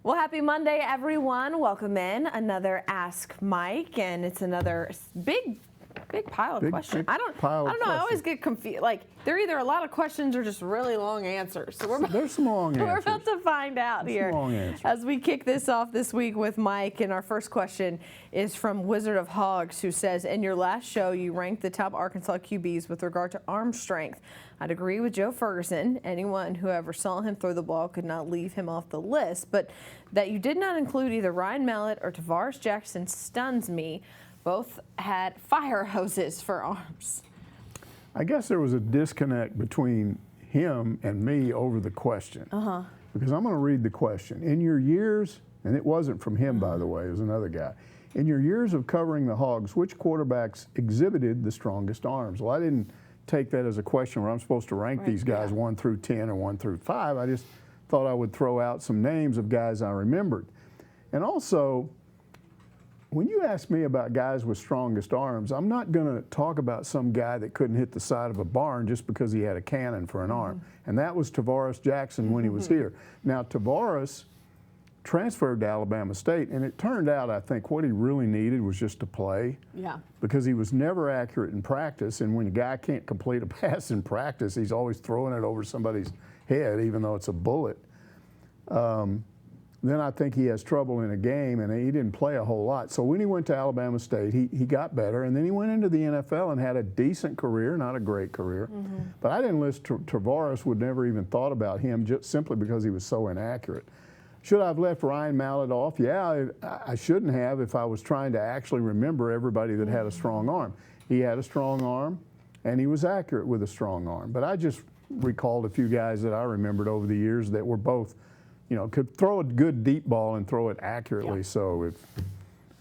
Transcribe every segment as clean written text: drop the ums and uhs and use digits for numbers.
Well, happy Monday, everyone. Welcome in another Ask Mike, and it's another big pile of questions. I don't know. I always get confused. Like, they're either a lot of questions or just really long answers. So there's some long answers. We're about to find out here as we kick this off this week with Mike. And our first question is from Wizard of Hogs, who says, in your last show, you ranked the top Arkansas QBs with regard to arm strength. I'd agree with Joe Ferguson. Anyone who ever saw him throw the ball could not leave him off the list. But that you did not include either Ryan Mallett or Tavares Jackson stuns me. Both had fire hoses for arms. I guess there was a disconnect between him and me over the question. Because I'm going to read the question. In your years, and it wasn't from him, by the way, it was another guy. In your years of covering the Hogs, which quarterbacks exhibited the strongest arms? Well, I didn't take that as a question where I'm supposed to rank these guys 1 through 10 or 1 through 5. I just thought I would throw out some names of guys I remembered. And also, when you ask me about guys with strongest arms, I'm not going to talk about some guy that couldn't hit the side of a barn just because he had a cannon for an arm. And that was Tavares Jackson when he was here. Now, Tavares transferred to Alabama State, and it turned out, I think, what he really needed was just to play. Because he was never accurate in practice, and when a guy can't complete a pass in practice, he's always throwing it over somebody's head, even though it's a bullet. Then I think he has trouble in a game, and he didn't play a whole lot. So when he went to Alabama State, he got better, and then he went into the NFL and had a decent career, not a great career. But I didn't list Tavares, would never even thought about him just simply because he was so inaccurate. Should I have left Ryan Mallett off? Yeah, I shouldn't have if I was trying to actually remember everybody that had a strong arm. He had a strong arm, and he was accurate with a strong arm. But I just recalled a few guys that I remembered over the years that were both, you know, could throw a good deep ball and throw it accurately. So if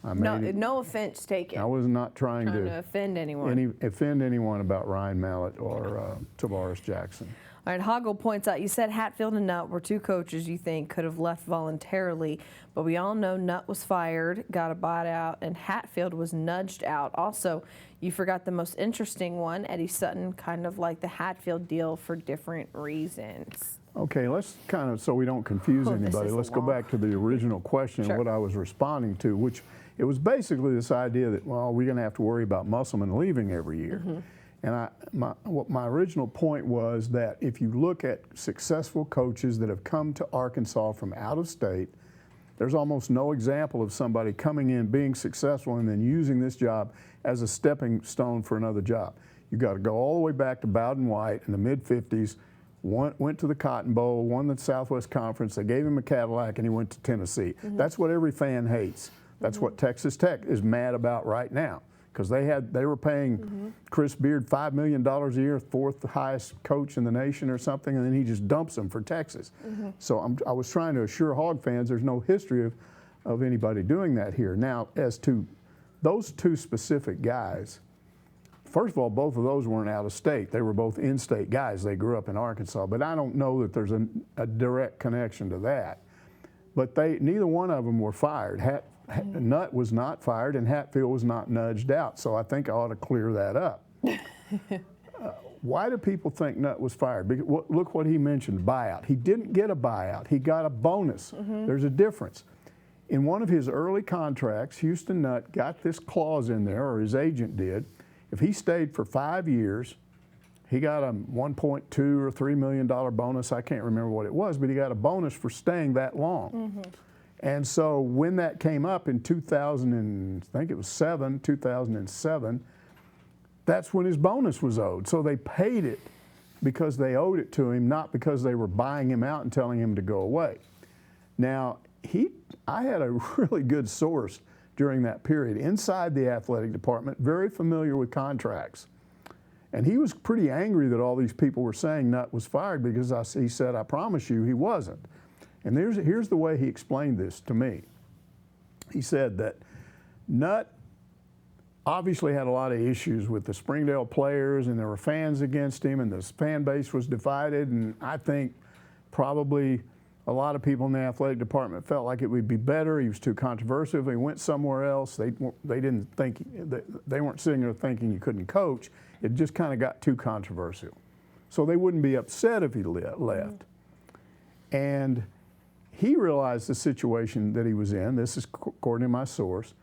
I made no offense taken. I was not trying to offend anyone. Offend anyone about Ryan Mallett or Tavares Jackson. All right, Hoggle points out, you said Hatfield and Nutt were two coaches you think could have left voluntarily, but we all know Nutt was fired, got a buyout, and Hatfield was nudged out. Also, you forgot the most interesting one, Eddie Sutton, kind of like the Hatfield deal for different reasons. Okay, let's kind of, so we don't confuse anybody, let's go back to the original question, what I was responding to, which it was basically this idea that, well, we're going to have to worry about Muscleman leaving every year. And my original point was that if you look at successful coaches that have come to Arkansas from out of state, there's almost no example of somebody coming in, being successful, and then using this job as a stepping stone for another job. You've got to go all the way back to Bowden White in the mid-50s, went to the Cotton Bowl, won the Southwest Conference, they gave him a Cadillac, and he went to Tennessee. That's what every fan hates. That's what Texas Tech is mad about right now. Because they were paying Chris Beard $5 million a year, fourth highest coach in the nation or something, and then he just dumps them for Texas. So I was trying to assure Hog fans there's no history of anybody doing that here. Now, as to those two specific guys, first of all, both of those weren't out of state. They were both in-state guys. They grew up in Arkansas, but I don't know that there's a direct connection to that. But neither one of them were fired. Nutt was not fired, and Hatfield was not nudged out. So I think I ought to clear that up. Why do people think Nutt was fired? Because, look what he mentioned, buyout. He didn't get a buyout. He got a bonus. There's a difference. In one of his early contracts, Houston Nutt got this clause in there, or his agent did. If he stayed for 5 years, he got a $1.2 or $3 million bonus. I can't remember what it was, but he got a bonus for staying that long. And so when that came up in 2007, that's when his bonus was owed. So they paid it because they owed it to him, not because they were buying him out and telling him to go away. Now, I had a really good source during that period inside the athletic department, very familiar with contracts. And he was pretty angry that all these people were saying Nutt was fired because he said, I promise you he wasn't. And here's the way he explained this to me. He said that Nutt obviously had a lot of issues with the Springdale players, and there were fans against him, and the fan base was divided, and I think probably a lot of people in the athletic department felt like it would be better. He was too controversial. If he went somewhere else, they didn't think, they weren't sitting there thinking he couldn't coach. It just kind of got too controversial. So they wouldn't be upset if he left. And he realized the situation that he was in. This is according to my source.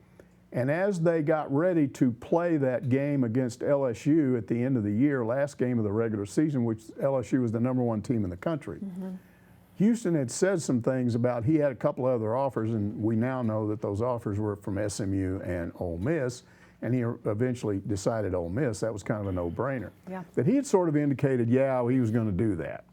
And as they got ready to play that game against LSU at the end of the year, last game of the regular season, which LSU was the #1 team in the country, Houston had said some things about he had a couple of other offers, and we now know that those offers were from SMU and Ole Miss, and he eventually decided Ole Miss. That was kind of a no-brainer. Yeah. That he had sort of indicated, yeah, he was going to do that.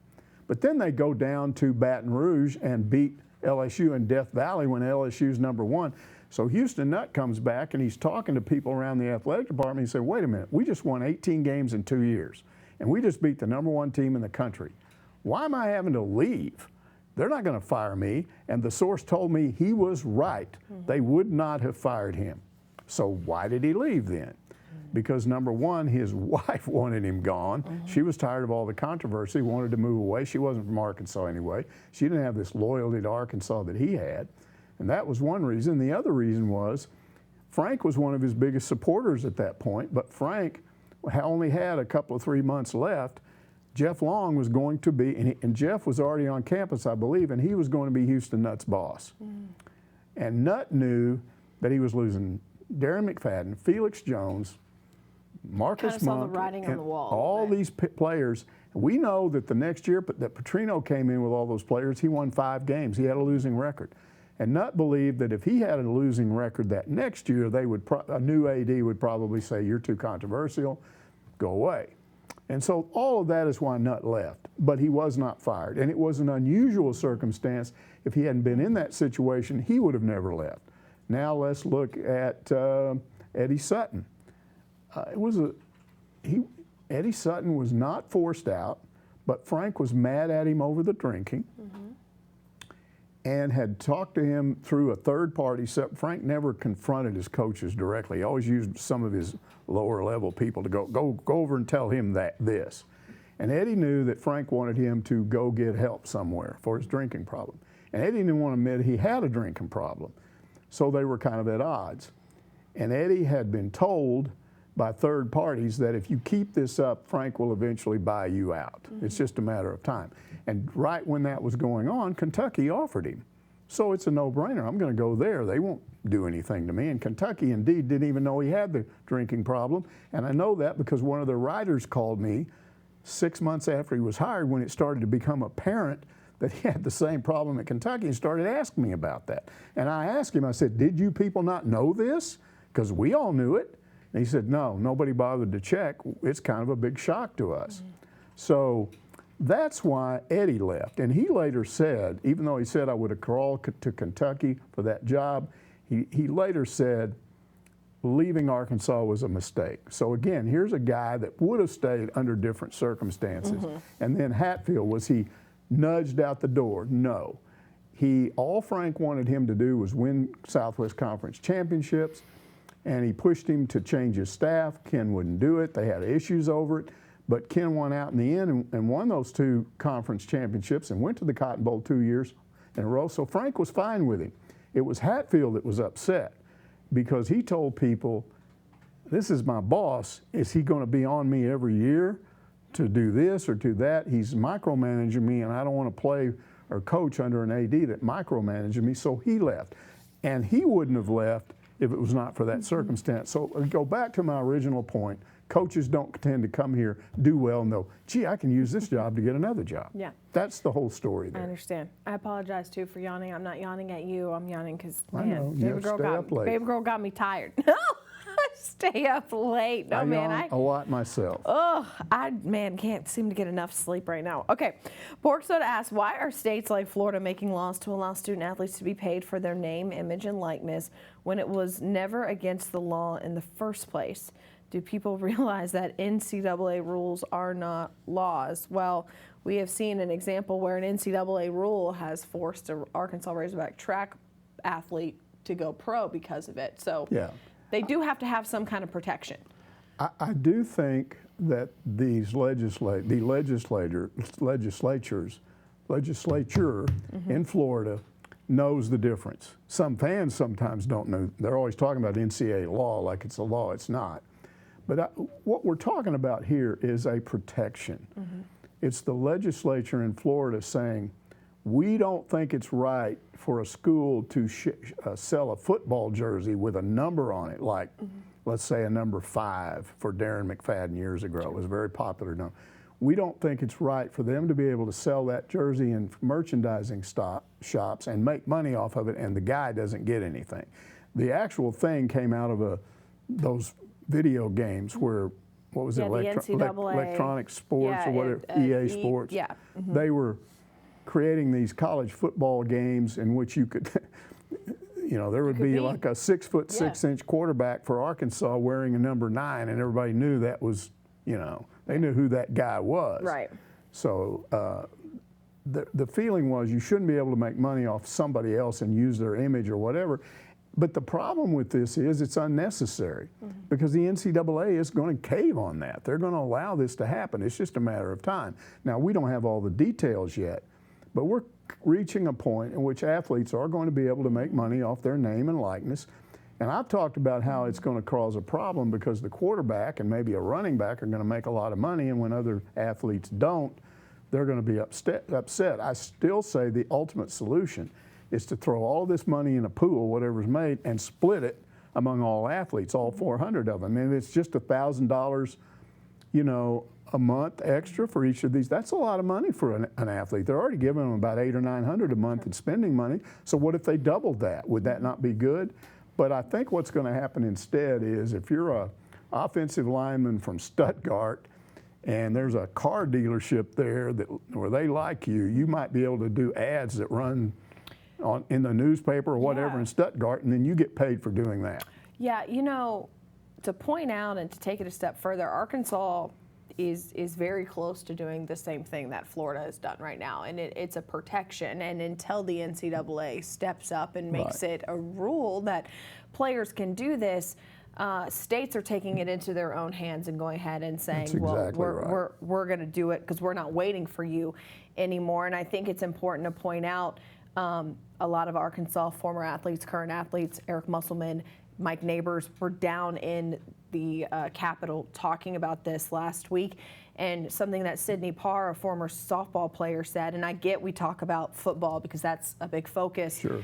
But then they go down to Baton Rouge and beat LSU in Death Valley when LSU's #1. So Houston Nutt comes back and he's talking to people around the athletic department. He said, wait a minute, we just won 18 games in 2 years, and we just beat the #1 team in the country. Why am I having to leave? They're not going to fire me. And the source told me he was right. They would not have fired him. So why did he leave then? Because #1, his wife wanted him gone. She was tired of all the controversy, wanted to move away. She wasn't from Arkansas anyway. She didn't have this loyalty to Arkansas that he had. And that was one reason. The other reason was Frank was one of his biggest supporters at that point, but Frank only had a couple of 3 months left. Jeff Long was going to be, and Jeff was already on campus, I believe, and he was going to be Houston Nutt's boss. And Nutt knew that he was losing Darren McFadden, Felix Jones, Marcus Kind of saw Monk, the writing on and the wall. all these players. We know that the next year that Petrino came in with all those players, he won 5 games. He had a losing record. And Nutt believed that if he had a losing record that next year, a new AD would probably say, you're too controversial, go away. And so all of that is why Nutt left. But he was not fired. And it was an unusual circumstance. If he hadn't been in that situation, he would have never left. Now let's look at Eddie Sutton. Eddie Sutton was not forced out, but Frank was mad at him over the drinking. And had talked to him through a third party. Frank never confronted his coaches directly. He always used some of his lower level people to go over and tell him this. And Eddie knew that Frank wanted him to go get help somewhere for his drinking problem. And Eddie didn't want to admit he had a drinking problem. So they were kind of at odds. And Eddie had been told by third parties that if you keep this up, Frank will eventually buy you out. It's just a matter of time. And right when that was going on, Kentucky offered him. So it's a no-brainer. I'm going to go there. They won't do anything to me. And Kentucky, indeed, didn't even know he had the drinking problem. And I know that because one of the writers called me 6 months after he was hired when it started to become apparent that he had the same problem at Kentucky and started asking me about that. And I asked him, I said, did you people not know this? Because we all knew it. And he said, no, nobody bothered to check. It's kind of a big shock to us. So that's why Eddie left. And he later said, even though he said I would have crawled to Kentucky for that job, he later said leaving Arkansas was a mistake. So again, here's a guy that would have stayed under different circumstances. And then Hatfield, was he nudged out the door? No. All Frank wanted him to do was win Southwest Conference championships, and he pushed him to change his staff. Ken wouldn't do it. They had issues over it. But Ken won out in the end and won those 2 conference championships and went to the Cotton Bowl 2 years in a row. So Frank was fine with him. It was Hatfield that was upset because he told people, this is my boss. Is he going to be on me every year to do this or do that? He's micromanaging me, and I don't want to play or coach under an AD that micromanaging me. So he left. And he wouldn't have left if it was not for that circumstance. So go back to my original point. Coaches don't tend to come here, do well, and go, gee, I can use this job to get another job. Yeah. That's the whole story there. I understand. I apologize, too, for yawning. I'm not yawning at you. I'm yawning because, I know. baby girl got me tired. No, stay up late. No, man. I yawn a lot myself. Oh, can't seem to get enough sleep right now. Okay. Pork Soda asks, why are states like Florida making laws to allow student athletes to be paid for their name, image, and likeness when it was never against the law in the first place? Do people realize that NCAA rules are not laws? Well, we have seen an example where an NCAA rule has forced an Arkansas Razorback track athlete to go pro because of it. So yeah. They do have to have some kind of protection. I do think that these legislature in Florida knows the difference. Some fans sometimes don't know. They're always talking about NCAA law like it's a law. It's not. But what we're talking about here is a protection. It's the legislature in Florida saying, we don't think it's right for a school to sell a football jersey with a number on it, like let's say a number 5 for Darren McFadden years ago. It was a very popular number. We don't think it's right for them to be able to sell that jersey in merchandising shops and make money off of it, and the guy doesn't get anything. The actual thing came out of those video games where, what was it, electronic sports or whatever, EA Sports. Yeah. They were creating these college football games in which you could, there would be like a 6'6" quarterback for Arkansas wearing a number 9, and everybody knew that was, they knew who that guy was. Right. So the feeling was you shouldn't be able to make money off somebody else and use their image or whatever. But the problem with this is it's unnecessary because the NCAA is going to cave on that. They're going to allow this to happen. It's just a matter of time. Now, we don't have all the details yet, but we're reaching a point in which athletes are going to be able to make money off their name and likeness. And I've talked about how it's going to cause a problem because the quarterback and maybe a running back are going to make a lot of money, and when other athletes don't, they're going to be upset. I still say the ultimate solution is to throw all this money in a pool, whatever's made, and split it among all athletes, all 400 of them. And it's just $1,000, a month extra for each of these. That's a lot of money for an athlete. They're already giving them about $800 or $900 a month in spending money. So what if they doubled that? Would that not be good? But I think what's going to happen instead is if you're an offensive lineman from Stuttgart and there's a car dealership there where they like you, you might be able to do ads that run in the newspaper or whatever in Stuttgart, and then you get paid for doing that. Yeah, to point out and to take it a step further, Arkansas is very close to doing the same thing that Florida has done right now, and it's a protection. And until the NCAA steps up and makes it a rule that players can do this, states are taking it into their own hands and going ahead and saying, we're going to do it because we're not waiting for you anymore. And I think it's important to point out a lot of Arkansas former athletes, current athletes, Eric Muscleman, Mike Neighbors were down in the Capitol talking about this last week. And something that Sydney Parr, a former softball player, said, and I get we talk about football because that's a big focus. Sure.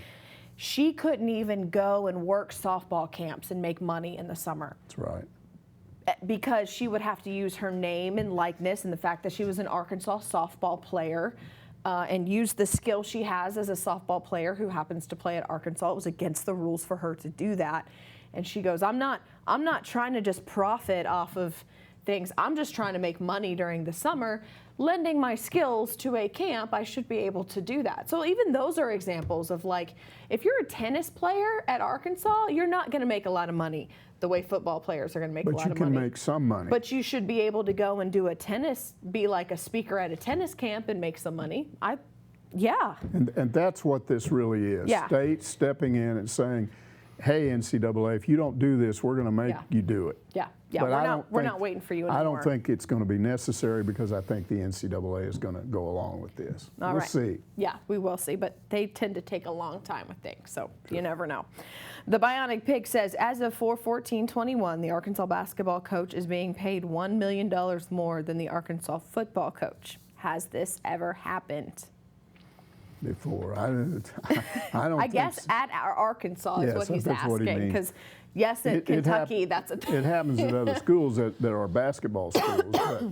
She couldn't even go and work softball camps and make money in the summer. That's right. Because she would have to use her name and likeness and the fact that she was an Arkansas softball player. And use the skill she has as a softball player who happens to play at Arkansas. It was against the rules for her to do that. And she goes, I'm not trying to just profit off of things. I'm just trying to make money during the summer. Lending my skills to a camp, I should be able to do that. So even those are examples of, like, if you're a tennis player at Arkansas, you're not going to make a lot of money the way football players are going to make a lot of money. But you can make some money. But you should be able to go and be like a speaker at a tennis camp and make some money. And that's what this really is. Yeah. States stepping in and saying, hey, NCAA, if you don't do this, we're going to make you do it. Yeah. But we're not waiting for you anymore. I don't think it's going to be necessary because I think the NCAA is going to go along with this. We'll see. Yeah, we will see, but they tend to take a long time with things, so you never know. The Bionic Pig says, as of 4/14/21, the Arkansas basketball coach is being paid $1 million more than the Arkansas football coach. Has this ever happened? Before. I don't I guess at our Arkansas is what he's asking. Because yes, at Kentucky, that's a it happens at other schools that are basketball schools, but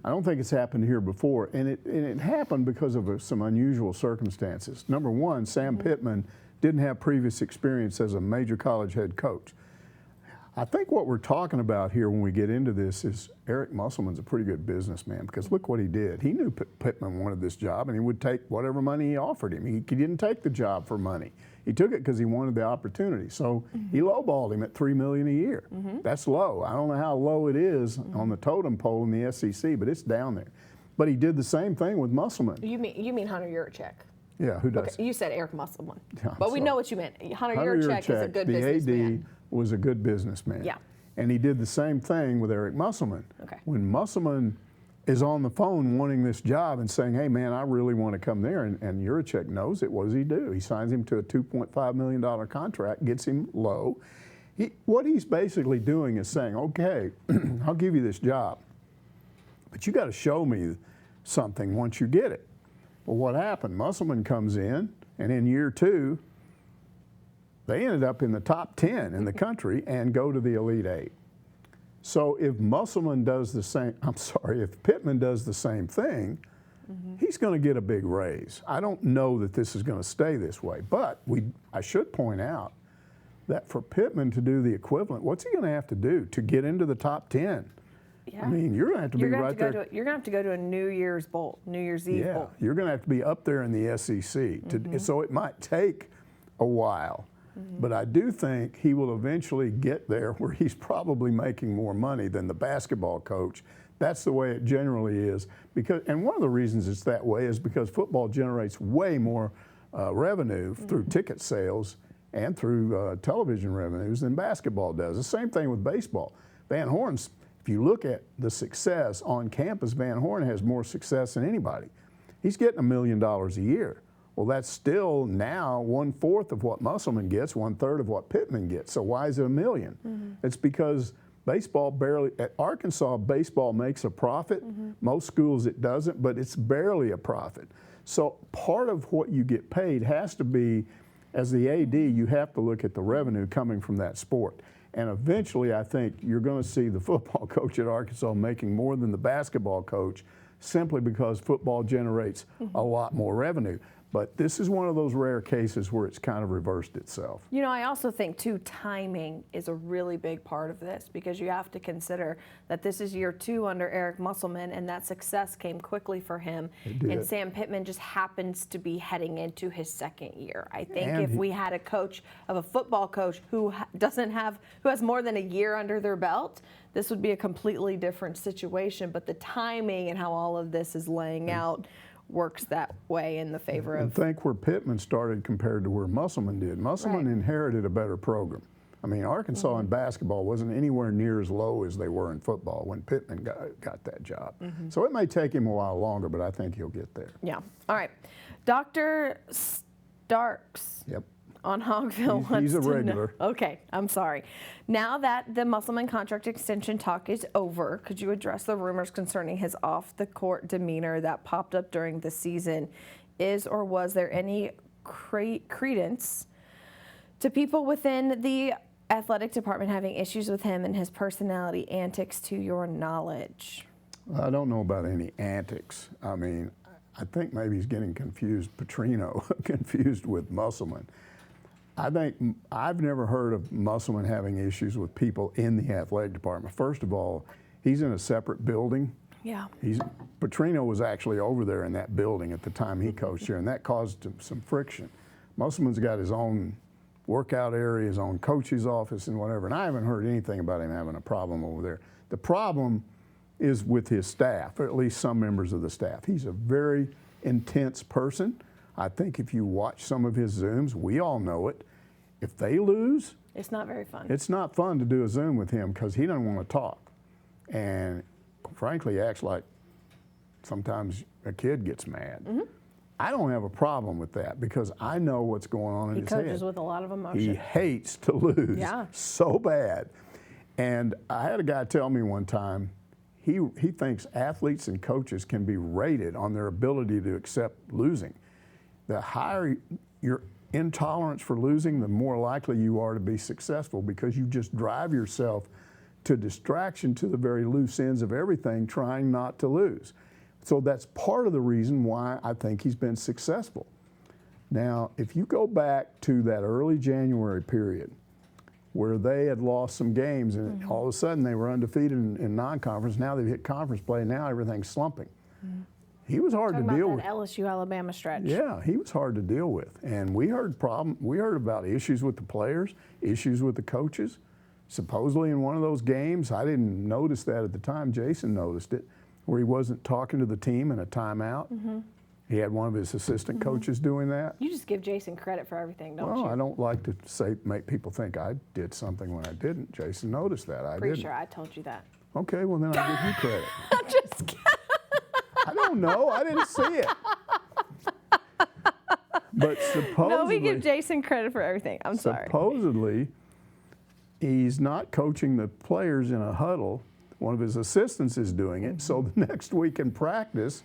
I don't think it's happened here before. And it happened because of some unusual circumstances. Number one, Sam Pittman didn't have previous experience as a major college head coach. I think what we're talking about here when we get into this is Eric Musselman's a pretty good businessman because look what he did. He knew Pittman wanted this job and he would take whatever money he offered him. He didn't take the job for money. He took it because he wanted the opportunity. So he lowballed him at $3 million a year. That's low. I don't know how low it is on the totem pole in the SEC, but it's down there. But he did the same thing with Musselman. You mean Hunter Yurachek? Yeah, who does? Okay, you said Eric Musselman. Yeah, but we know what you meant. Hunter Yurachek is a good businessman. The AD was a good businessman. Yeah. And he did the same thing with Eric Musselman. Okay. When Musselman is on the phone wanting this job and saying, hey, man, I really want to come there, and Yurachek knows it, what does he do? He signs him to a $2.5 million contract, gets him low. What he's basically doing is saying, okay, I'll give you this job, but you got to show me something once you get it. Well, what happened? Muscleman comes in, and in year 2, they ended up in the top 10 in the country and go to the Elite 8. So if Muscleman does the same, if Pittman does the same thing, he's going to get a big raise. I don't know that this is going to stay this way, but I should point out that for Pittman to do the equivalent, what's he going to have to do to get into the top 10? Yeah. I mean, you're going to have to be right there. You're going to have to go to a New Year's Bowl, New Year's Eve Bowl. Yeah, you're going to have to be up there in the SEC. So it might take a while. But I do think he will eventually get there where he's probably making more money than the basketball coach. That's the way it generally is. And one of the reasons it's that way is because football generates way more revenue through ticket sales and through television revenues than basketball does. The same thing with baseball. Van Horn's, if you look at the success on campus, Van Horn has more success than anybody. He's getting $1 million a year. Well, that's still now 1/4 of what Muscleman gets, 1/3 of what Pittman gets. So why is it $1 million? It's because baseball at Arkansas, baseball makes a profit. Most schools it doesn't, but it's barely a profit. So part of what you get paid has to be, as the AD, you have to look at the revenue coming from that sport. And eventually, I think you're going to see the football coach at Arkansas making more than the basketball coach simply because football generates a lot more revenue. But this is one of those rare cases where it's kind of reversed itself. You know, I also think, too, timing is a really big part of this because you have to consider that this is year 2 under Eric Muscleman, and that success came quickly for him. And Sam Pittman just happens to be heading into his 2nd year. I think if we had a football coach who has more than a year under their belt, this would be a completely different situation. But the timing and how all of this is laying out works that way in the favor of. And think where Pittman started compared to where Muscleman did. Muscleman inherited a better program. I mean, Arkansas in basketball wasn't anywhere near as low as they were in football when Pittman got that job. So it may take him a while longer, but I think he'll get there. Yeah. All right. Dr. Starks. Yep. On Hogville wants he's a to regular. know. Okay, I'm sorry. Now that the Muscleman contract extension talk is over, could you address the rumors concerning his off-the-court demeanor that popped up during the season? Is or was there any credence to people within the athletic department having issues with him and his personality antics, to your knowledge? I don't know about any antics. I mean, I think maybe he's getting confused with Muscleman. I think I've never heard of Muscleman having issues with people in the athletic department. First of all, he's in a separate building. Yeah. Petrino was actually over there in that building at the time he coached here, and that caused some friction. Muscleman's got his own workout area, his own coach's office and whatever, and I haven't heard anything about him having a problem over there. The problem is with his staff, or at least some members of the staff. He's a very intense person. I think if you watch some of his Zooms, we all know it. If they lose, it's not very fun. It's not fun to do a Zoom with him because he doesn't want to talk. And frankly, acts like sometimes a kid gets mad. I don't have a problem with that because I know what's going on in his head. He coaches with a lot of emotion. He hates to lose so bad. And I had a guy tell me one time, he thinks athletes and coaches can be rated on their ability to accept losing. The higher your intolerance for losing, the more likely you are to be successful because you just drive yourself to distraction to the very loose ends of everything, trying not to lose. So that's part of the reason why I think he's been successful. Now, if you go back to that early January period where they had lost some games and all of a sudden they were undefeated in non-conference, now they've hit conference play, now everything's slumping. He was hard to deal with. LSU Alabama stretch. Yeah, he was hard to deal with, and we heard about issues with the players, issues with the coaches. Supposedly in one of those games, I didn't notice that at the time. Jason noticed it, where he wasn't talking to the team in a timeout. He had one of his assistant coaches doing that. You just give Jason credit for everything, don't you? Well, I don't like to make people think I did something when I didn't. Jason noticed that. I didn't. Pretty sure I told you that. Okay, well then I'll give you credit. I'm just kidding. I don't know. I didn't see it. But supposedly... No, we give Jason credit for everything. I'm sorry. Supposedly, he's not coaching the players in a huddle. One of his assistants is doing it. So the next week in practice,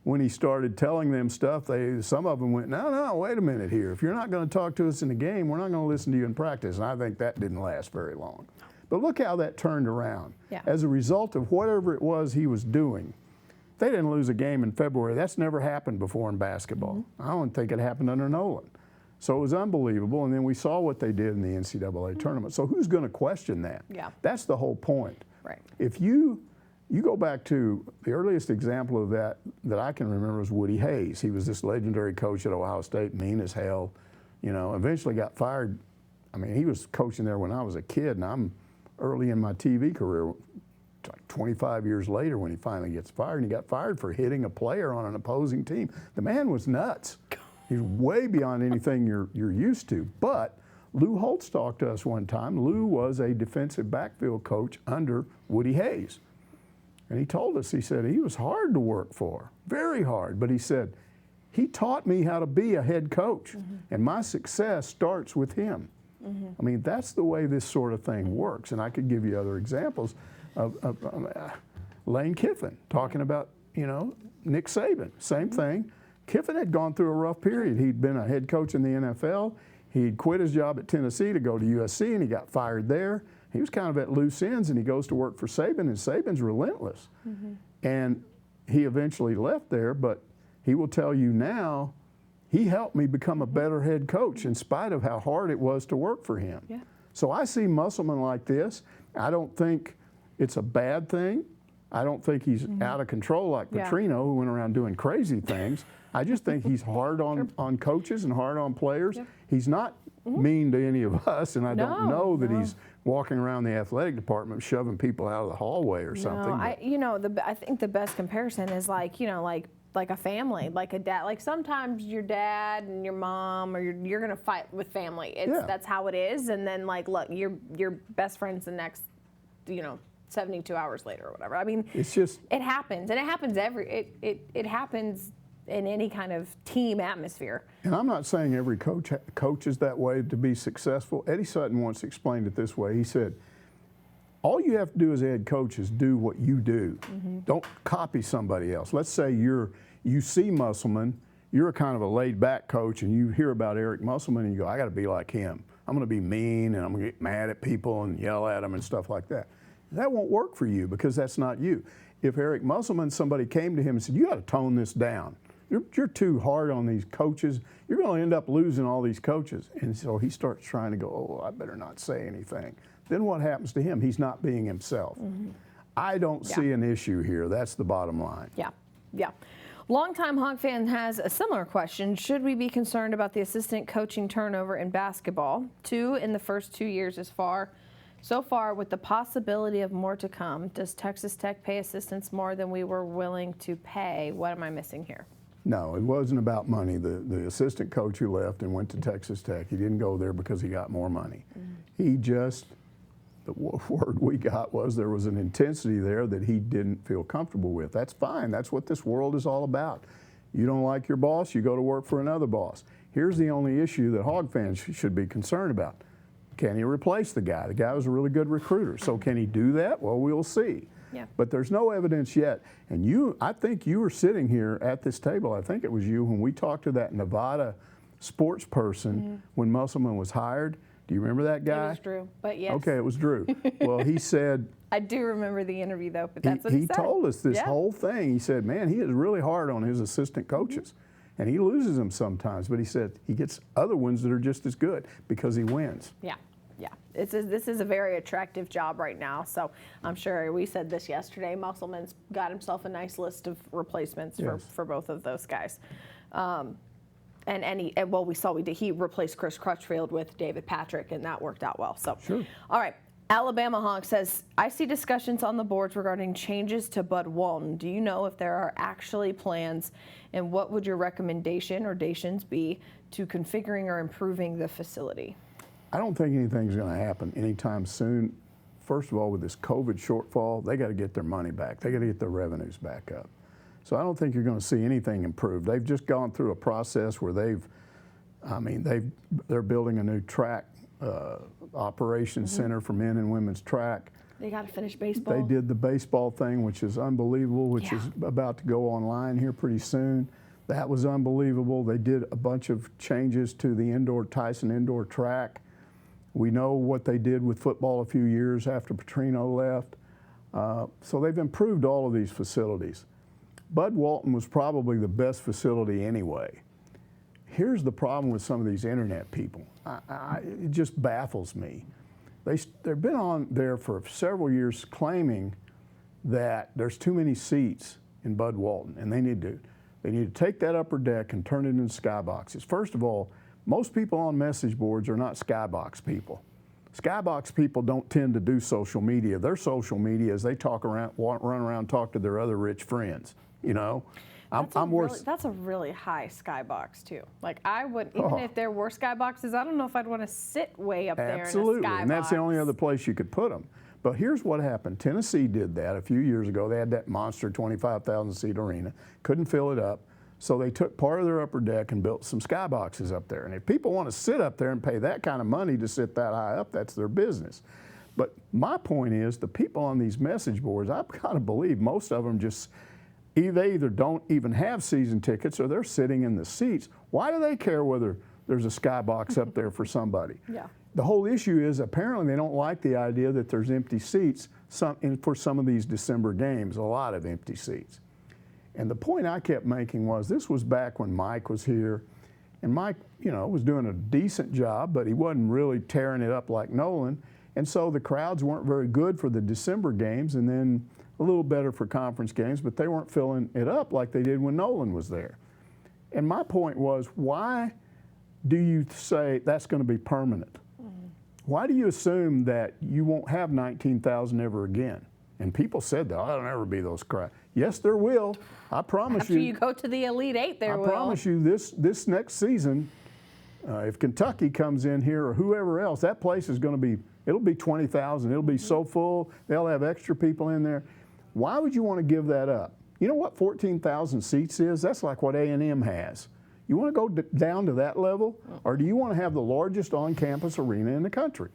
when he started telling them stuff, some of them went, no, wait a minute here. If you're not going to talk to us in the game, we're not going to listen to you in practice. And I think that didn't last very long. But look how that turned around. Yeah. As a result of whatever it was he was doing, they didn't lose a game in February. That's never happened before in basketball. I don't think it happened under Nolan. So it was unbelievable. And then we saw what they did in the NCAA tournament. So who's going to question that? Yeah. That's the whole point. Right. If you go back to the earliest example of that I can remember was Woody Hayes. He was this legendary coach at Ohio State, mean as hell, eventually got fired. I mean, he was coaching there when I was a kid, and I'm early in my TV career, like 25 years later when he finally gets fired, and he got fired for hitting a player on an opposing team. The man was nuts. He's way beyond anything you're used to. But Lou Holtz talked to us one time. Lou was a defensive backfield coach under Woody Hayes. And he told us, he said, he was hard to work for, very hard. But he said, he taught me how to be a head coach. And my success starts with him. I mean, that's the way this sort of thing works. And I could give you other examples of Lane Kiffin talking about, Nick Saban. Same thing. Kiffin had gone through a rough period. He'd been a head coach in the NFL. He'd quit his job at Tennessee to go to USC, and he got fired there. He was kind of at loose ends, and he goes to work for Saban, and Saban's relentless. And he eventually left there, but he will tell you now, he helped me become a better head coach in spite of how hard it was to work for him. Yeah. So I see Muscleman like this. I don't think it's a bad thing. I don't think he's out of control like Petrino, who went around doing crazy things. I just think he's hard on coaches and hard on players. Yeah. He's not mean to any of us, and I don't know that he's walking around the athletic department shoving people out of the hallway or something. I think the best comparison is like a family, like a dad. Like sometimes your dad and your mom, or you're gonna fight with family. That's how it is. And then look, your best friend's the next, 72 hours later or whatever. I mean, it's just, it happens, and it happens it happens in any kind of team atmosphere. And I'm not saying every coach is that way to be successful. Eddie Sutton once explained it this way. He said, all you have to do as a head coach is do what you do. Don't copy somebody else. Let's say you see Muscleman, you're a kind of a laid-back coach, and you hear about Eric Muscleman, and you go, I got to be like him. I'm going to be mean, and I'm going to get mad at people and yell at them and stuff like that. That won't work for you because that's not you. If Eric Muscleman, somebody came to him and said, you got to tone this down. You're too hard on these coaches. You're going to end up losing all these coaches. And so he starts trying to go, oh, I better not say anything. Then what happens to him? He's not being himself. I don't see an issue here. That's the bottom line. Yeah. Longtime Hog fan has a similar question. Should we be concerned about the assistant coaching turnover in basketball? 2 in the first 2 years so far, with the possibility of more to come. Does Texas Tech pay assistants more than we were willing to pay? What am I missing here? No, it wasn't about money. The assistant coach who left and went to Texas Tech, he didn't go there because he got more money. He just, the word we got was there was an intensity there that he didn't feel comfortable with. That's fine. That's what this world is all about. You don't like your boss, you go to work for another boss. Here's the only issue that Hog fans should be concerned about. Can he replace the guy? The guy was a really good recruiter. So can he do that? Well, we'll see. Yeah. But there's no evidence yet. And I think you were sitting here at this table, I think it was you, when we talked to that Nevada sports person when Muscleman was hired. Do you remember that guy? It was Drew, but yes. Okay, it was Drew. Well, he said... I do remember the interview, though, but that's what he said. He told us this whole thing. He said, man, he is really hard on his assistant coaches. And he loses them sometimes, but he said he gets other ones that are just as good because he wins. Yeah. This is a very attractive job right now. So I'm sure we said this yesterday. Muscleman's got himself a nice list of replacements for both of those guys. He replaced Chris Crutchfield with David Patrick, and that worked out well. So, all right. Alabama Hawk says, I see discussions on the boards regarding changes to Bud Walton. Do you know if there are actually plans, and what would your recommendations be to configuring or improving the facility? I don't think anything's going to happen anytime soon. First of all, with this COVID shortfall, they got to get their money back. They got to get their revenues back up. So I don't think you're going to see anything improve. They've just gone through a process where they're building a new track operations center for men and women's track. They got to finish baseball. They did the baseball thing, which is unbelievable, which is about to go online here pretty soon. That was unbelievable. They did a bunch of changes to the Tyson indoor track. We know what they did with football a few years after Petrino left. So they've improved all of these facilities. Bud Walton was probably the best facility anyway. Here's the problem with some of these internet people. It just baffles me. They've been on there for several years claiming that there's too many seats in Bud Walton, and they need to take that upper deck and turn it into skyboxes. First of all, most people on message boards are not skybox people. Skybox people don't tend to do social media. Their social media is they run around, talk to their other rich friends. You know, that's a really high skybox too. Like I would, even if there were skyboxes, I don't know if I'd want to sit way up there in a skybox. And that's the only other place you could put them. But here's what happened. Tennessee did that a few years ago. They had that monster 25,000 seat arena, couldn't fill it up. So they took part of their upper deck and built some skyboxes up there. And if people want to sit up there and pay that kind of money to sit that high up, that's their business. But my point is the people on these message boards, I kind of believe most of them just, they either don't even have season tickets or they're sitting in the seats. Why do they care whether there's a skybox up there for somebody? Yeah. The whole issue is apparently they don't like the idea that there's empty seats for some of these December games, a lot of empty seats. And the point I kept making was this was back when Mike was here. And Mike, you know, was doing a decent job, but he wasn't really tearing it up like Nolan. And so the crowds weren't very good for the December games and then a little better for conference games, but they weren't filling it up like they did when Nolan was there. And my point was, why do you say that's going to be permanent? Why do you assume that you won't have 19,000 ever again? And people said that, oh, there'll never be those crowds. Yes, there will. I promise you. After you go to the Elite Eight, there will. I promise you this next season, if Kentucky comes in here or whoever else, that place is going to be, it'll be 20,000. It'll be so full. They'll have extra people in there. Why would you want to give that up? You know what 14,000 seats is? That's like what A&M has. You want to go down to that level, or do you want to have the largest on-campus arena in the country?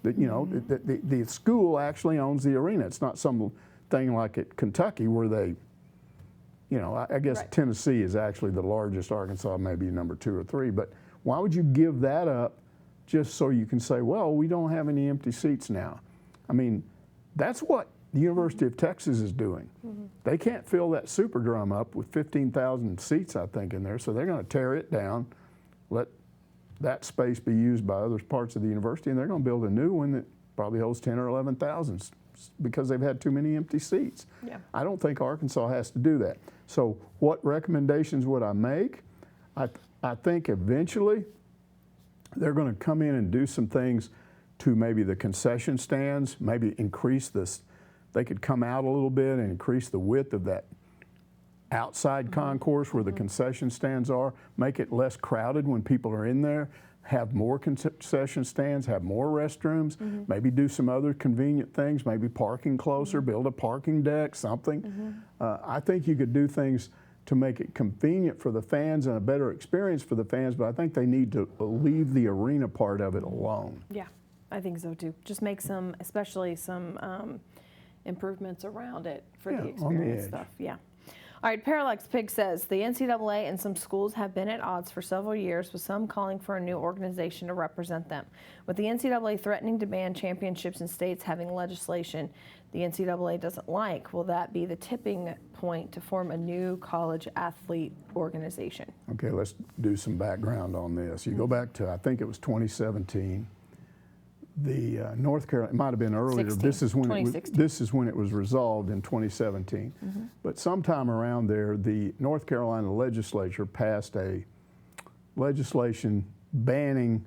That, you know, the school actually owns the arena. It's not some thing like at Kentucky where they, you know, I guess Tennessee is actually the largest. Arkansas may be number 2 or 3. But why would you give that up just so you can say, well, we don't have any empty seats now? I mean, that's what the University of Texas is doing. They can't fill that Superdome up with 15,000 seats, I think, in there. So they're going to tear it down, let that space be used by other parts of the university, and they're going to build a new one that probably holds 10 or 11,000 because they've had too many empty seats. Yeah. I don't think Arkansas has to do that. So what recommendations would I make? I think eventually they're going to come in and do some things to maybe the concession stands, maybe increase this. They could come out a little bit and increase the width of that outside concourse where the concession stands are, make it less crowded when people are in there, have more concession stands, have more restrooms, maybe do some other convenient things, maybe parking closer, build a parking deck, something. I think you could do things to make it convenient for the fans and a better experience for the fans, but I think they need to leave the arena part of it alone. Yeah, I think so too. Just make some, especially some improvements around it for the experience stuff. Yeah. All right, Parallax Pig says, the NCAA and some schools have been at odds for several years, with some calling for a new organization to represent them. With the NCAA threatening to ban championships in states having legislation the NCAA doesn't like, will that be the tipping point to form a new college athlete organization? Okay, let's do some background on this. You go back to, I think it was 2017. The North Carolina, it might have been earlier. 16, this is when it was resolved in 2017. But sometime around there, the North Carolina legislature passed a legislation banning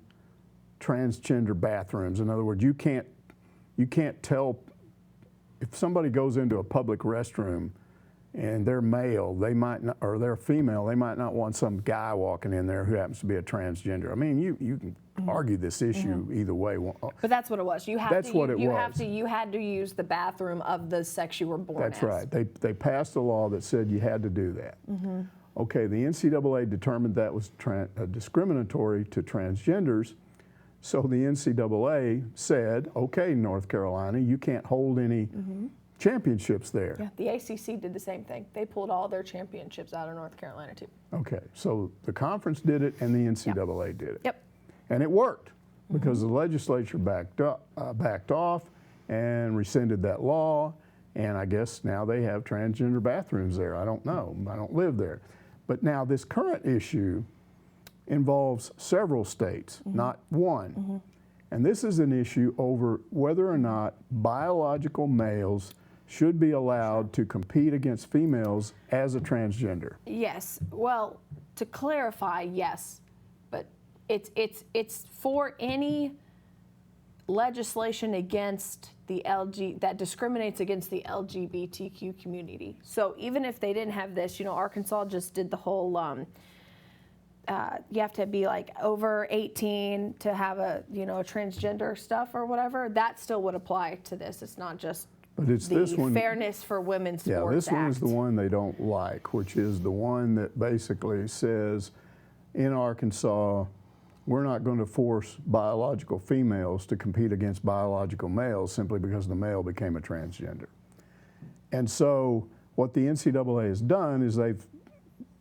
transgender bathrooms. In other words, you can't tell if somebody goes into a public restroom and they're male, they might not, or they're female, they might not want some guy walking in there who happens to be a transgender. I mean, you can argue this issue either way. But that's what it was. You had to use the bathroom of the sex you were born as. That's right. They passed a law that said you had to do that. Okay, the NCAA determined that was discriminatory to transgenders, So the NCAA said, okay, North Carolina, you can't hold any championships there. Yeah, the ACC did the same thing. They pulled all their championships out of North Carolina too. Okay, so the conference did it and the NCAA did it. Yep. And it worked because the legislature backed off and rescinded that law. And I guess now they have transgender bathrooms there. I don't know. I don't live there. But now this current issue involves several states, not one. And this is an issue over whether or not biological males should be allowed to compete against females as a transgender. Yes. Well, to clarify, yes. But it's for any legislation against the that discriminates against the LGBTQ community. So even if they didn't have this, you know, Arkansas just did the whole you have to be like over 18 to have a, you know, transgender stuff or whatever. That still would apply to this. It's not just but it's this one, Fairness for Women's Sports Yeah, this Act. one is the one they don't like, which is the one that basically says in Arkansas, we're not going to force biological females to compete against biological males simply because the male became a transgender. And so what the NCAA has done is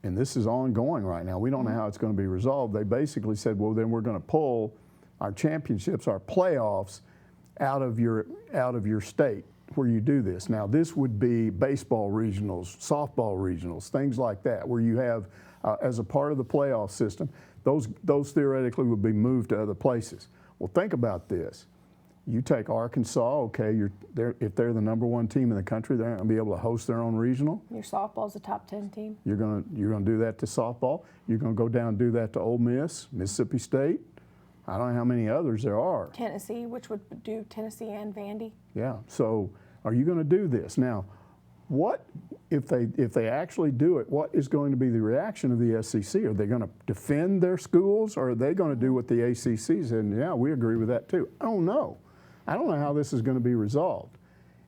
and this is ongoing right now, we don't know how it's going to be resolved. They basically said, well, then we're going to pull our championships, our playoffs out of your state where you do this. Now, this would be baseball regionals, softball regionals, things like that, where you have, as a part of the playoff system, those theoretically would be moved to other places. Well, think about this. You take Arkansas, okay, if they're the #1 team in the country, they're not going to be able to host their own regional. Your softball's a top 10 team. You're going to do that to softball. You're going to go down and do that to Ole Miss, Mississippi State. I don't know how many others there are. Tennessee, which would do Tennessee and Vandy. Yeah. So, are you going to do this now? What if they actually do it? What is going to be the reaction of the SEC? Are they going to defend their schools, or are they going to do what the ACC said? And yeah, we agree with that too. I don't know. I don't know how this is going to be resolved.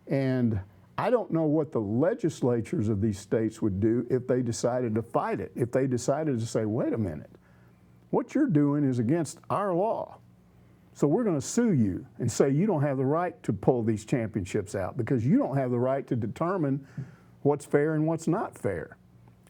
And I don't know what the legislatures of these states would do if they decided to fight it, if they decided to say, wait a minute, what you're doing is against our law. So we're going to sue you and say you don't have the right to pull these championships out because you don't have the right to determine what's fair and what's not fair.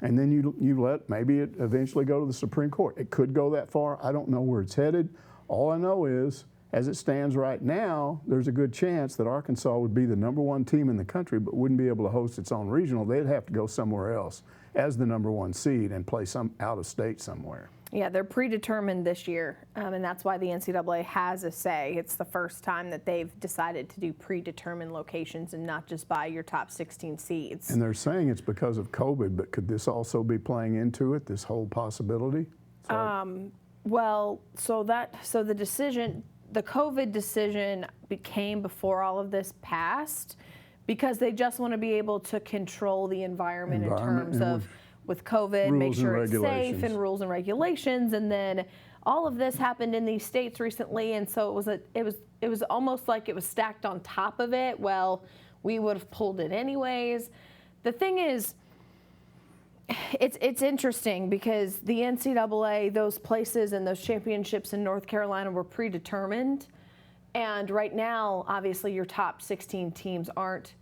And then you let maybe it eventually go to the Supreme Court. It could go that far. I don't know where it's headed. All I know is, as it stands right now, there's a good chance that Arkansas would be the #1 team in the country but wouldn't be able to host its own regional. They'd have to go somewhere else as the #1 seed and play some out of state somewhere. Yeah, they're predetermined this year, and that's why the NCAA has a say. It's the first time that they've decided to do predetermined locations and not just by your top 16 seeds. And they're saying it's because of COVID, but could this also be playing into it, this whole possibility? Well, so the decision, the COVID decision came before all of this passed because they just want to be able to control the environment in terms of with COVID, make sure it's safe and rules and regulations. And then all of this happened in these states recently, and so it was almost like it was stacked on top of it. Well, we would have pulled it anyways. The thing is, it's interesting because the NCAA, those places and those championships in North Carolina were predetermined, and right now, obviously, your top 16 teams aren't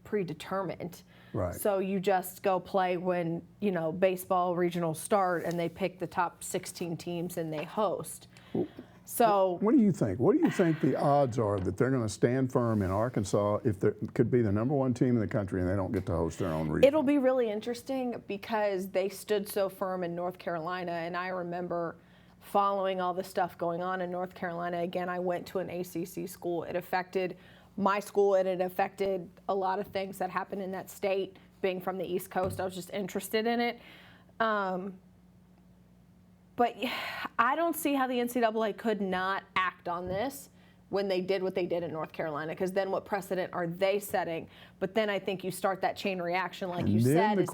predetermined. Right. So you just go play when, you know, baseball regionals start and they pick the top 16 teams and they host. So what do you think? What do you think the odds are that they're going to stand firm in Arkansas if they could be the #1 team in the country and they don't get to host their own region? It'll be really interesting because they stood so firm in North Carolina, and I remember following all the stuff going on in North Carolina. Again, I went to an ACC school. It affected my school, and it affected a lot of things that happened in that state. Being from the East Coast, I was just interested in it. But I don't see how the NCAA could not act on this when they did what they did in North Carolina, because then what precedent are they setting? But then I think you start that chain reaction, like you said, is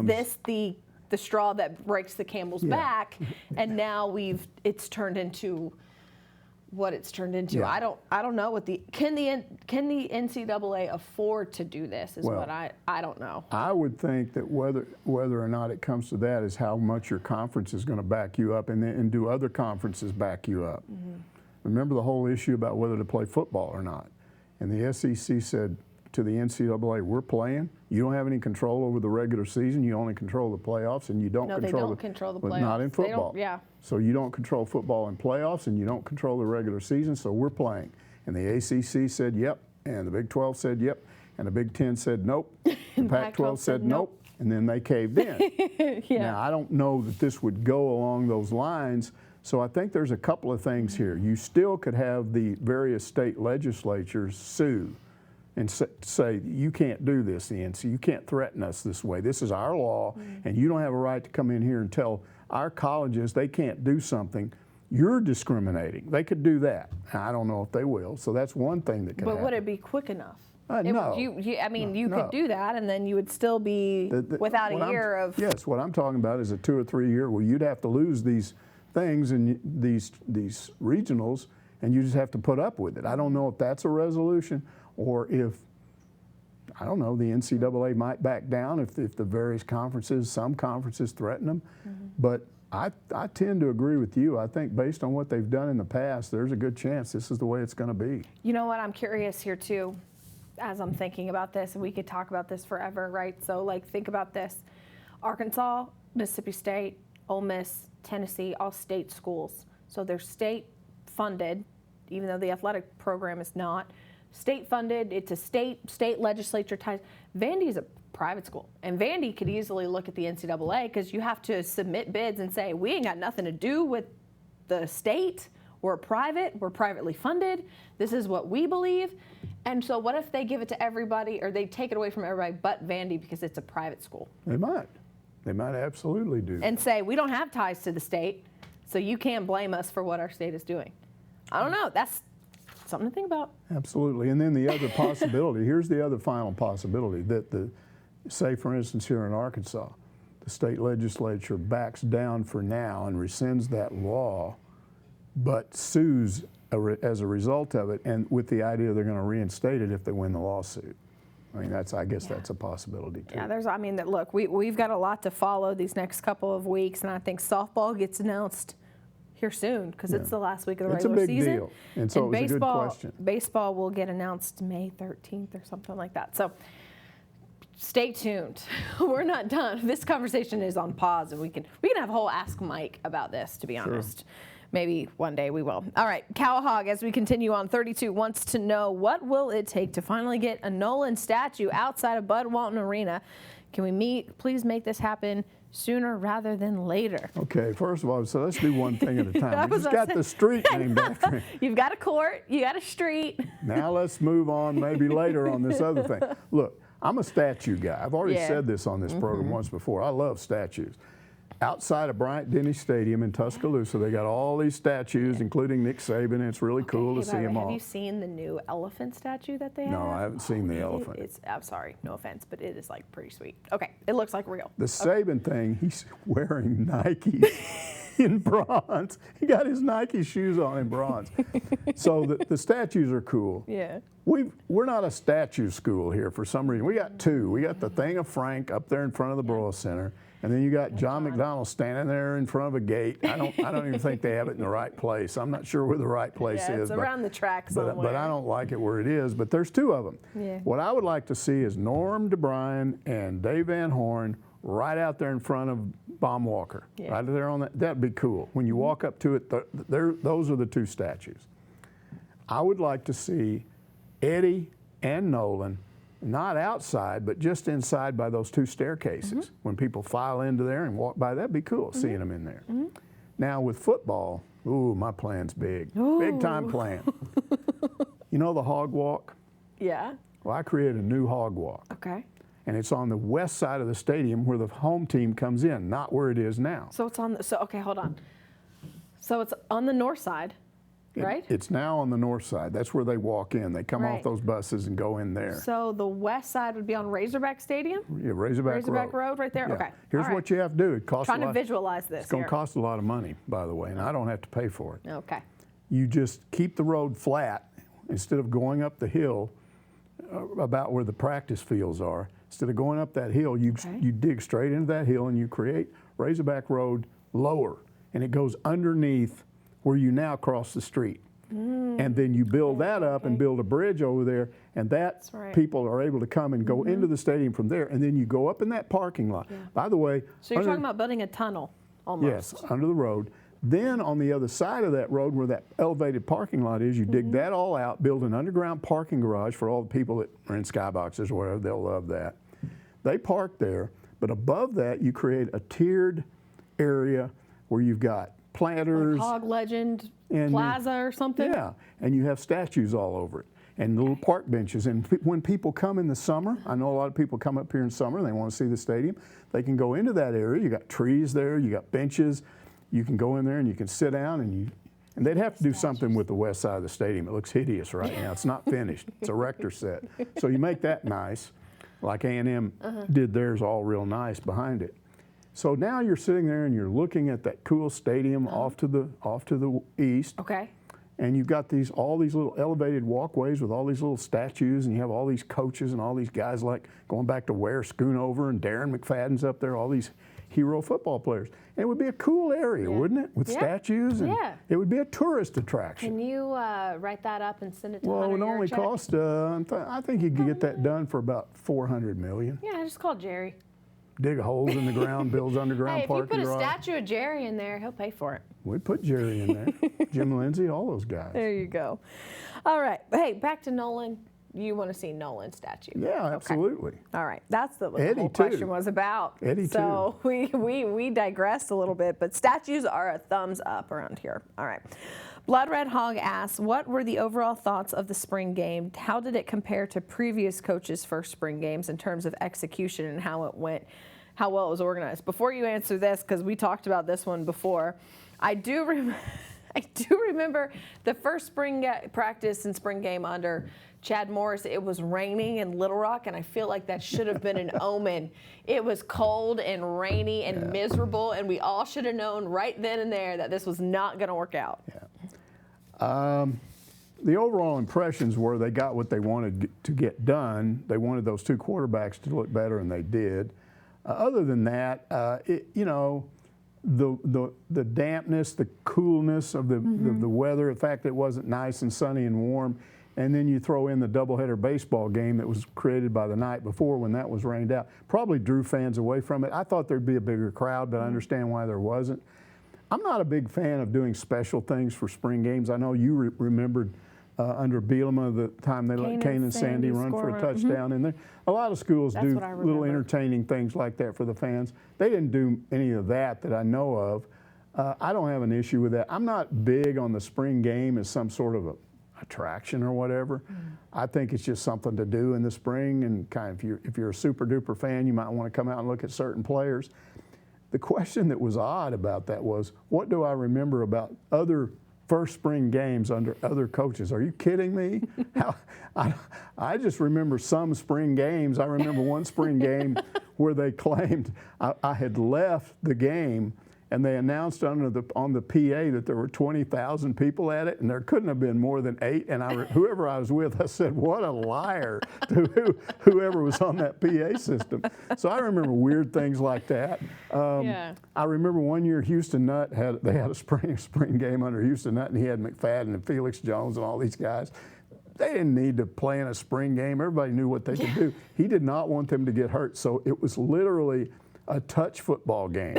this the straw that breaks the camel's back? And now it's turned into what it's turned into. Yeah. I don't know what can the NCAA afford to do this is what I don't know. I would think that whether or not it comes to that is how much your conference is going to back you up, and do other conferences back you up. Remember the whole issue about whether to play football or not. And the SEC said to the NCAA, we're playing. You don't have any control over the regular season. You only control the playoffs, and you don't control the playoffs. Not in football. Yeah. So you don't control football in playoffs, and you don't control the regular season, so we're playing. And the ACC said yep, and the Big 12 said yep, and the Big 10 said nope. The Pac-12 said nope, and then they caved in. Yeah. Now, I don't know that this would go along those lines, so I think there's a couple of things here. You still could have the various state legislatures sue and say, you can't do this, the NC. You can't threaten us this way. This is our law, and you don't have a right to come in here and tell our colleges they can't do something. You're discriminating. They could do that. I don't know if they will, so that's one thing that can happen. But would it be quick enough? No. You could do that, and then you would still be without a year of... Yes, what I'm talking about is a 2 or 3 year where you'd have to lose these things and these regionals, and you just have to put up with it. I don't know if that's a resolution, or if, I don't know, the NCAA might back down if the various conferences, some conferences threaten them. But I tend to agree with you. I think based on what they've done in the past, there's a good chance this is the way it's going to be. You know what, I'm curious here too, as I'm thinking about this, and we could talk about this forever, right? So like, think about this. Arkansas, Mississippi State, Ole Miss, Tennessee, all state schools. So they're state funded, even though the athletic program is not. State funded, it's a state legislature ties. Vandy is a private school, and Vandy could easily look at the NCAA because you have to submit bids and say, we ain't got nothing to do with the state. We're private, we're privately funded. This is what we believe. And so what if they give it to everybody, or they take it away from everybody but Vandy because it's a private school? They might. They might absolutely do. And say, we don't have ties to the state, so you can't blame us for what our state is doing. I don't know. That's something to think about. Absolutely. And then the other possibility, here's the other final possibility, that say for instance here in Arkansas, the state legislature backs down for now and rescinds that law, but sues as a result of it, and with the idea they're going to reinstate it if they win the lawsuit. I mean, I guess that's a possibility too. Yeah, look, we've got a lot to follow these next couple of weeks, and I think softball gets announced here soon because it's the last week of the regular season. It's a big deal, and so it was a good question. Baseball will get announced May 13th or something like that. So stay tuned. We're not done. This conversation is on pause, and we can have a whole Ask Mike about this, to be honest. Maybe one day we will. All right, Cow Hog, as we continue on, 32 wants to know, what will it take to finally get a Nolan statue outside of Bud Walton Arena? Can we please make this happen sooner rather than later? Okay, first of all, so let's do one thing at a time. We just got the street named after him. You've got a court, you got a street. Now let's move on maybe later on this other thing. Look, I'm a statue guy. I've already said this on this program once before. I love statues. Outside of Bryant-Denny Stadium in Tuscaloosa, they got all these statues, including Nick Saban, and it's really cool to see them all. Have you seen the new elephant statue that they have? No, I haven't seen the elephant. I'm sorry, no offense, but it is like pretty sweet. Okay, it looks like real. The Saban thing, he's wearing Nike in bronze. He got his Nike shoes on in bronze. So the statues are cool. Yeah. We're not a statue school here for some reason. We got two. We got the thing of Frank up there in front of the Broyle Center. And then you got John McDonald standing there in front of a gate. I don't even think they have it in the right place. I'm not sure where the right place is. It's around the track somewhere. But I don't like it where it is. But there's two of them. Yeah. What I would like to see is Norm DeBryan and Dave Van Horn right out there in front of Baum Walker. Yeah. Right there on that. That'd be cool. When you walk up to it, those are the two statues. I would like to see Eddie and Nolan, not outside, but just inside by those two staircases. When people file into there and walk by, that'd be cool seeing them in there. Now with football, ooh, my plan's big. Big time plan. You know the hog walk? Yeah. Well, I created a new hog walk. Okay. And it's on the west side of the stadium where the home team comes in, not where it is now. So it's on okay, hold on. So it's on the north side. Right? It's now on the north side. That's where they walk in. They come off those buses and go in there. So the west side would be on Razorback Stadium? Yeah, Razorback Road right there? Yeah. Okay. Here's what you have to do. It costs Trying to visualize this. It's going to cost a lot of money, by the way, and I don't have to pay for it. Okay. You just keep the road flat instead of going up the hill about where the practice fields are. Instead of going up that hill, you dig straight into that hill and you create Razorback Road lower, and it goes underneath where you now cross the street. And then you build that up and build a bridge over there, and that's right. People are able to come and go into the stadium from there, and then you go up in that parking lot. Yeah. By the way, so you're talking about building a tunnel almost. Yes, under the road. Then on the other side of that road where that elevated parking lot is, you dig that all out, build an underground parking garage for all the people that are in skyboxes or whatever. They'll love that. They park there, but above that you create a tiered area where you've got planters. Like Hog Legend Plaza or something? Yeah, and you have statues all over it and little park benches. And when people come in the summer, I know a lot of people come up here in summer and they want to see the stadium, they can go into that area. You got trees there, you got benches. You can go in there and you can sit down and they'd have to do something with the west side of the stadium. It looks hideous right now. It's not finished. It's a Rector set. So you make that nice, like A&M did theirs all real nice behind it. So now you're sitting there and you're looking at that cool stadium off to the east. Okay. And you've got all these little elevated walkways with all these little statues, and you have all these coaches and all these guys like going back to Ware Schoonover and Darren McFadden's up there, all these hero football players. And it would be a cool area, wouldn't it? With statues, and it would be a tourist attraction. Can you write that up and send it to Well, Hunter? it would only cost, I think you could get that done for about $400 million. Yeah, I just called Jerry. Dig holes in the ground, builds underground parking garage. If you put a statue of Jerry in there, he'll pay for it. We'd put Jerry in there. Jim Lindsay, all those guys. There you go. All right. Hey, back to Nolan. You want to see Nolan's statue? Yeah, absolutely. All right. That's what the whole question was about. Eddie so we digressed a little bit, but statues are a thumbs up around here. All right. Blood Red Hog asks, what were the overall thoughts of the spring game? How did it compare to previous coaches' first spring games in terms of execution and how it went, how well it was organized? Before you answer this, because we talked about this one before, I do remember the first spring practice and spring game under Chad Morris. It was raining in Little Rock, and I feel like that should have been an omen. It was cold and rainy and miserable, and we all should have known right then and there that this was not going to work out. Yeah. The overall impressions were they got what they wanted to get done. They wanted those two quarterbacks to look better, and they did. Other than that, the dampness, the coolness of the weather, the fact that it wasn't nice and sunny and warm, and then you throw in the doubleheader baseball game that was created by the night before when that was rained out, probably drew fans away from it. I thought there'd be a bigger crowd, but I understand why there wasn't. I'm not a big fan of doing special things for spring games. I know you remembered under Bielema the time they let Kane and Sandy run for a touchdown. And a lot of schools do little entertaining things like that for the fans. They didn't do any of that I know of. I don't have an issue with that. I'm not big on the spring game as some sort of a attraction or whatever. I think it's just something to do in the spring, and kind of if you're a super duper fan, you might want to come out and look at certain players. The question that was odd about that was, what do I remember about other first spring games under other coaches? Are you kidding me? I just remember some spring games. I remember one spring game where they claimed I had left the game, and they announced on the PA that there were 20,000 people at it, and there couldn't have been more than 8. And whoever I was with, I said, "What a liar!" to whoever was on that PA system. So I remember weird things like that. I remember one year Houston Nutt had a spring game under Houston Nutt, and he had McFadden and Felix Jones and all these guys. They didn't need to play in a spring game. Everybody knew what they could do. He did not want them to get hurt, so it was literally a touch football game.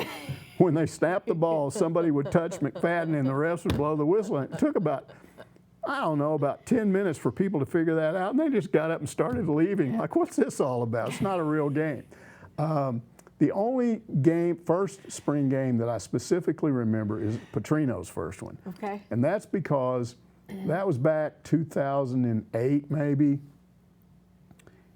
When they snapped the ball, somebody would touch McFadden and the refs would blow the whistle. And it took about 10 minutes for people to figure that out, and they just got up and started leaving. Like, what's this all about? It's not a real game. The only first spring game that I specifically remember is Petrino's first one. Okay. And that's because that was back 2008 maybe.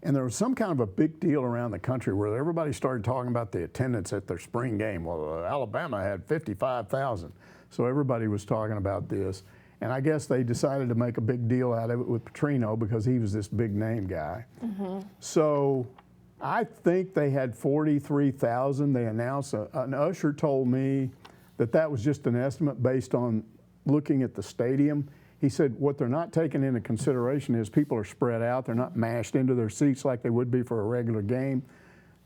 And there was some kind of a big deal around the country where everybody started talking about the attendance at their spring game. Well, Alabama had 55,000. So everybody was talking about this. And I guess they decided to make a big deal out of it with Petrino because he was this big name guy. So I think they had 43,000. They announced, an usher told me that was just an estimate based on looking at the stadium. He said what they're not taking into consideration is people are spread out. They're not mashed into their seats like they would be for a regular game.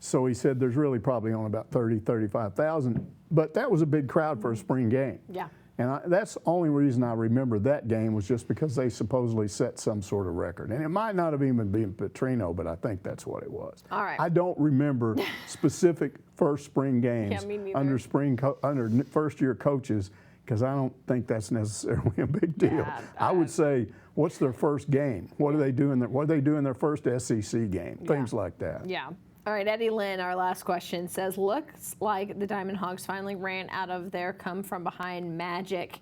So he said there's really probably only about 30, 35,000. But that was a big crowd for a spring game. Yeah. And that's the only reason I remember that game was just because they supposedly set some sort of record. And it might not have even been Petrino, but I think that's what it was. All right. I don't remember specific first spring games under first-year coaches because I don't think that's necessarily a big deal. Yeah, I would say, what's their first game? What do they do in their first SEC game? Things like that. Yeah. All right, Eddie Lynn, our last question, says, looks like the Diamond Hogs finally ran out of their come-from-behind magic.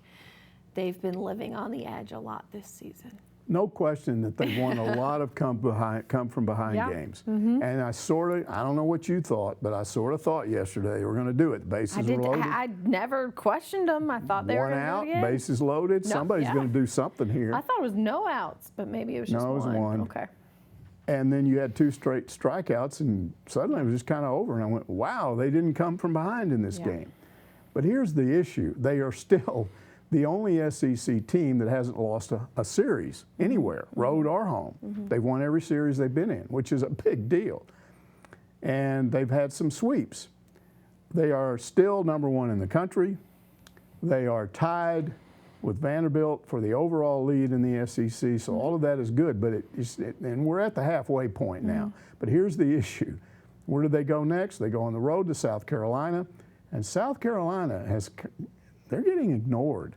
They've been living on the edge a lot this season. No question that they've won a lot of come-from-behind games. And I don't know what you thought, but I sort of thought yesterday they were going to do it. Bases are loaded. I never questioned them. I thought they were going to do it again. Bases loaded. No, Somebody's going to do something here. I thought it was no outs, but maybe it was just one. No, it was one. Okay. And then you had 2 straight strikeouts, and suddenly it was just kind of over. And I went, wow, they didn't come from behind in this game. But here's the issue. They are still the only SEC team that hasn't lost a series anywhere, road or home. They've won every series they've been in, which is a big deal. And they've had some sweeps. They are still #1 in the country. They are tied with Vanderbilt for the overall lead in the SEC, so all of that is good, but and we're at the halfway point now. But here's the issue. Where do they go next? They go on the road to South Carolina, and South Carolina they're getting ignored.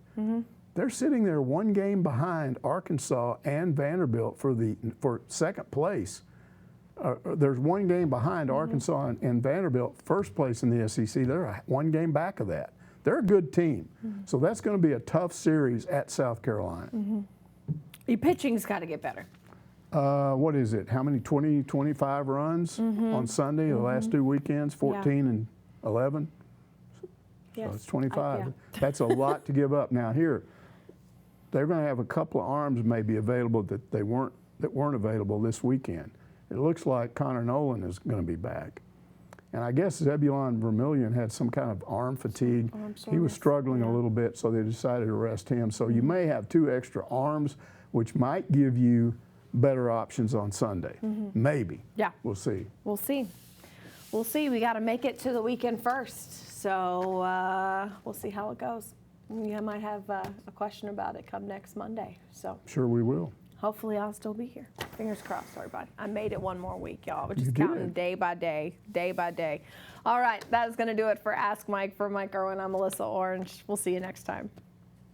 They're sitting there 1 game behind Arkansas and Vanderbilt for second place. There's 1 game behind Arkansas and Vanderbilt, first place in the SEC. They're 1 game back of that. They're a good team. So that's going to be a tough series at South Carolina. Your pitching's got to get better. What is it? How many? 20, 25 runs on Sunday, the last 2 weekends, 14 and 11? Yes. So it's 25. That's a lot to give up. Now here, they're going to have a couple of arms maybe available that weren't available this weekend. It looks like Connor Nolan is going to be back. And I guess Zebulon Vermillion had some kind of arm fatigue. He was struggling a little bit, so they decided to rest him. So you may have 2 extra arms, which might give you better options on Sunday. Maybe. Yeah. We'll see. We'll see. We'll see. We got to make it to the weekend first. So we'll see how it goes. I might have a question about it come next Monday. So sure we will. Hopefully I'll still be here. Fingers crossed, everybody. I made it 1 more week, y'all. We're just counting day by day, day by day. All right, that is going to do it for Ask Mike. For Mike Irwin, I'm Melissa Orange. We'll see you next time.